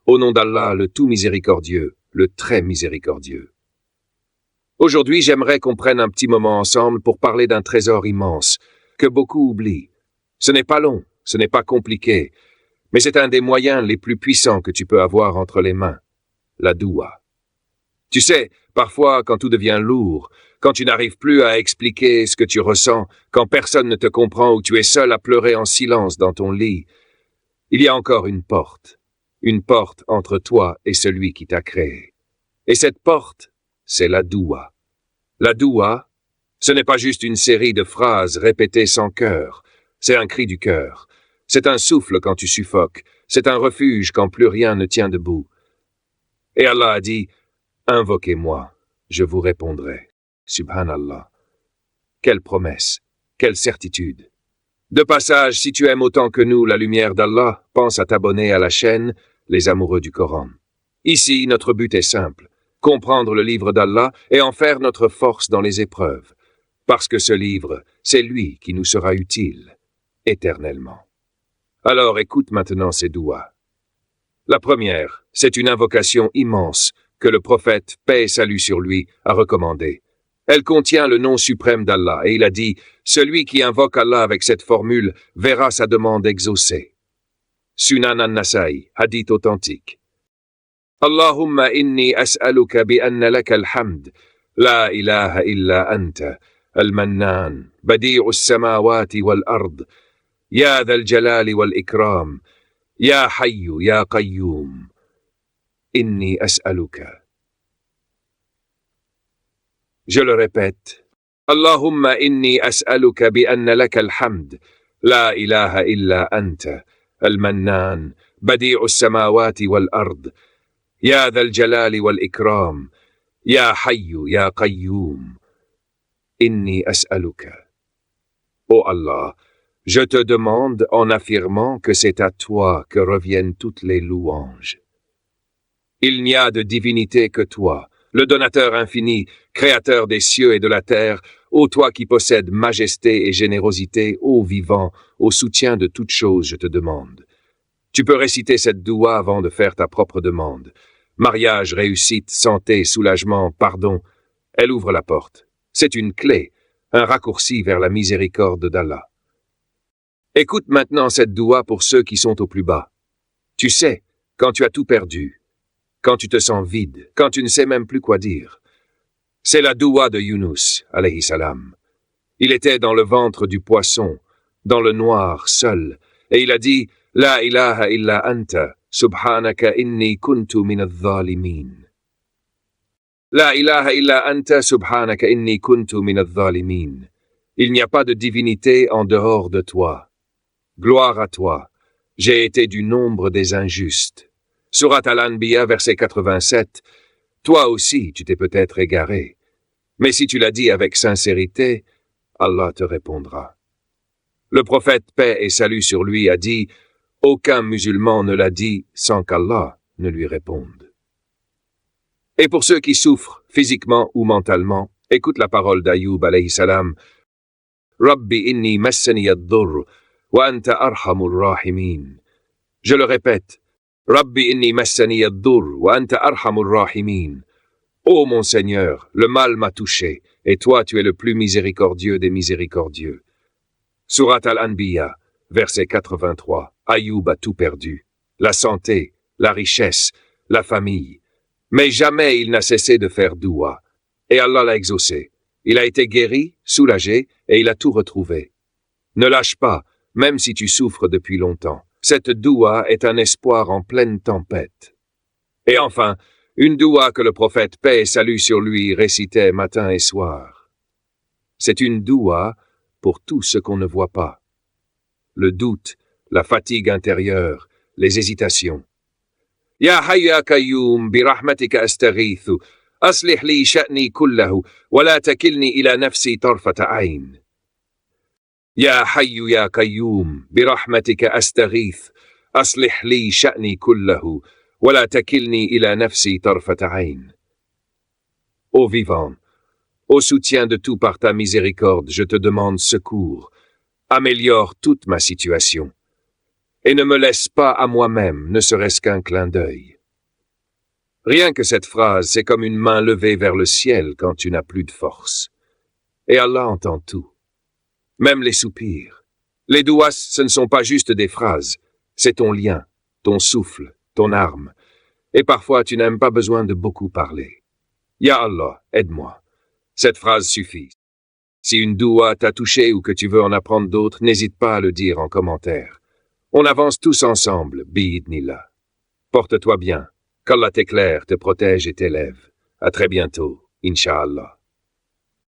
Au nom d'Allah, le tout miséricordieux, le très miséricordieux. Aujourd'hui, j'aimerais qu'on prenne un petit moment ensemble pour parler d'un trésor immense, que beaucoup oublient. Ce n'est pas long, ce n'est pas compliqué, mais c'est un des moyens les plus puissants que tu peux avoir entre les mains, la doua. Tu sais, parfois, quand tout devient lourd, quand tu n'arrives plus à expliquer ce que tu ressens, quand personne ne te comprend ou tu es seul à pleurer en silence dans ton lit, il y a encore une porte entre toi et celui qui t'a créé. Et cette porte, c'est la doua. La doua, ce n'est pas juste une série de phrases répétées sans cœur, c'est un cri du cœur. C'est un souffle quand tu suffoques, c'est un refuge quand plus rien ne tient debout. Et Allah a dit, invoquez-moi, je vous répondrai. Subhanallah. Quelle promesse, quelle certitude. De passage, si tu aimes autant que nous la lumière d'Allah, pense à t'abonner à la chaîne Les Amoureux du Coran. Ici, notre but est simple, comprendre le livre d'Allah et en faire notre force dans les épreuves. Parce que ce livre, c'est lui qui nous sera utile, éternellement. Alors écoute maintenant ces douas. La première, c'est une invocation immense que le prophète, paix et salut sur lui, a recommandée. Elle contient le nom suprême d'Allah et il a dit « Celui qui invoque Allah avec cette formule verra sa demande exaucée. » Sunan an-Nasa'i, hadith authentique. Allahumma inni as'aluka bi anna laka al-hamd, la ilaha illa anta, al-mannan, badi'u as-samawati wal-ard, ya dha al-jalali wal-ikram, ya hayyu ya qayyum, inni as'aluka. Je le répète. Allahumma inni as'aluka bi anna laka al-hamd, la ilaha illa anta, al-mannan, badi'u as-samawati wal-ard, ya dha al-jalali wal-ikram, ya hayyu ya qayyum, inni as'aluka. Ô Allah, je te demande en affirmant que c'est à toi que reviennent toutes les louanges. Il n'y a de divinité que toi, le donateur infini, créateur des cieux et de la terre, ô toi qui possèdes majesté et générosité, ô vivant, au soutien de toutes choses, je te demande. Tu peux réciter cette doua avant de faire ta propre demande. Mariage, réussite, santé, soulagement, pardon. Elle ouvre la porte. C'est une clé, un raccourci vers la miséricorde d'Allah. Écoute maintenant cette doua pour ceux qui sont au plus bas. Tu sais, quand tu as tout perdu, quand tu te sens vide, quand tu ne sais même plus quoi dire. C'est la doua de Yunus, alayhi salam. Il était dans le ventre du poisson, dans le noir, seul, et il a dit « La ilaha illa anta, subhanaka inni kuntu min al-zalimin. » La ilaha illa anta, subhanaka inni kuntu min al-zalimin. Il n'y a pas de divinité en dehors de toi. Gloire à toi, j'ai été du nombre des injustes. Surat Al-Anbiya, verset 87, toi aussi tu t'es peut-être égaré. Mais si tu l'as dit avec sincérité, Allah te répondra. Le prophète, paix et salut sur lui, a dit, aucun musulman ne l'a dit sans qu'Allah ne lui réponde. Et pour ceux qui souffrent, physiquement ou mentalement, écoute la parole d'Ayoub, alayhi salam. Rabbi inni massani ad-durr, wa anta arhamur rahimin. Je le répète, Rabbi inni massani ad-durr, wa anta arhamur rahimin. Ô mon Seigneur, le mal m'a touché, et toi tu es le plus miséricordieux des miséricordieux. Surat Al-Anbiya, verset 83, Ayoub a tout perdu, la santé, la richesse, la famille. Mais jamais il n'a cessé de faire doua, et Allah l'a exaucé. Il a été guéri, soulagé, et il a tout retrouvé. Ne lâche pas, même si tu souffres depuis longtemps. Cette doua est un espoir en pleine tempête. Et enfin, une doua que le prophète, paix et salut sur lui, récitait matin et soir. C'est une doua pour tout ce qu'on ne voit pas. Le doute, la fatigue intérieure, les hésitations. Ya hayyu ya qayyum bi rahmatika astaghithu, aslih li sha'ni kullahu, wa la takilni ila nafsi tarfata ayn. Ya hayyu ya qayyum bi rahmatika astaghith, aslih li sha'ni kullahu, wa la takilni ila nafsi tarfata ayn. Ô vivant, au soutien de tout par ta miséricorde, je te demande secours. Améliore toute ma situation. Et ne me laisse pas à moi-même, ne serait-ce qu'un clin d'œil. Rien que cette phrase, c'est comme une main levée vers le ciel quand tu n'as plus de force. Et Allah entend tout. Même les soupirs. Les douas, ce ne sont pas juste des phrases. C'est ton lien, ton souffle, ton arme. Et parfois, tu n'as même pas besoin de beaucoup parler. Ya Allah, aide-moi. Cette phrase suffit. Si une doua t'a touché ou que tu veux en apprendre d'autres, n'hésite pas à le dire en commentaire. On avance tous ensemble, bi'idnillah. Porte-toi bien. Qu'Allah t'éclaire, te protège et t'élève. À très bientôt, Inch'Allah.